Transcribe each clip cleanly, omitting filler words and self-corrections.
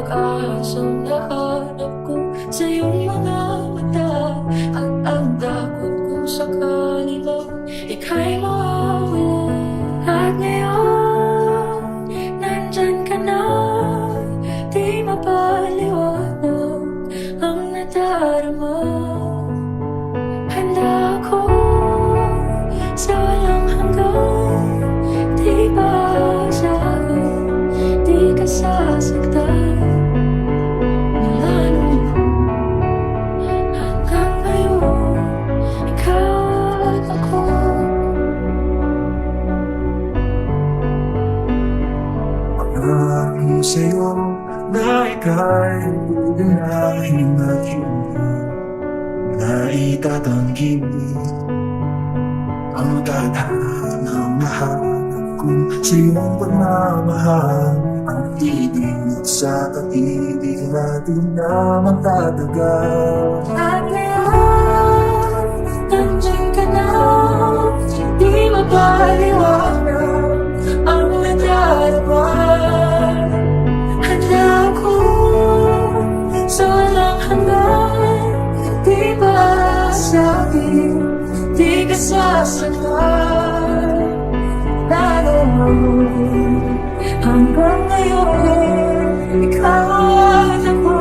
pag-asang nahanap ko sa iyong mga mata. At ang takot kung sakali bang ika'y mawawala. At ngayon, nandyan ka na, di mapaliwanag ang nadarama. Handa ako sa walang hanggan, di ba sa'kin, di ka sasaktan. Mula noon hanggang ngayon, ikaw at ako. Pag-aari sa'yo na ika'y uunahin at hindi na itatanggi ang tadhana ng nahanap ko sa iyong pagmamahal. Ang ibig sa pag-ibig natin na magtatagal. At ngayon, nandyan ka na, di mapaliwanag ang nadarama. Handa ako sa walang hanggan, di ba sa'kin, di ka sasaktan. Lalo hanggang ngayon, ikaw at ako.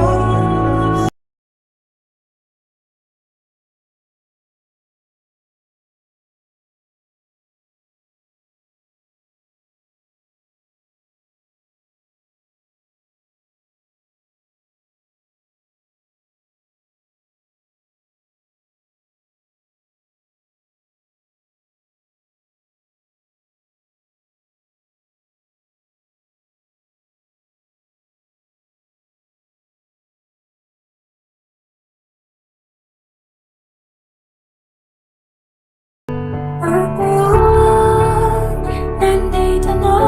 At ngayon, nandito na,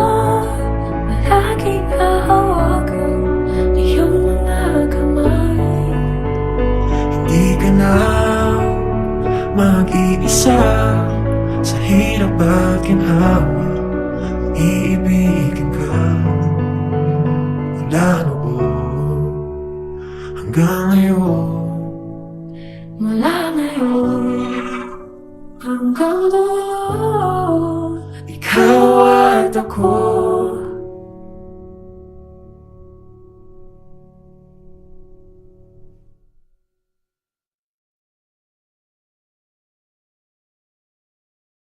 palaging hahawakan iyong mga kamay. Hindi ka na mag-iisa sa hirap at ginhawa. Iibigin ka mula noon hanggang ngayon. Mula ngayon hanggang dulo, Ikaw at ako.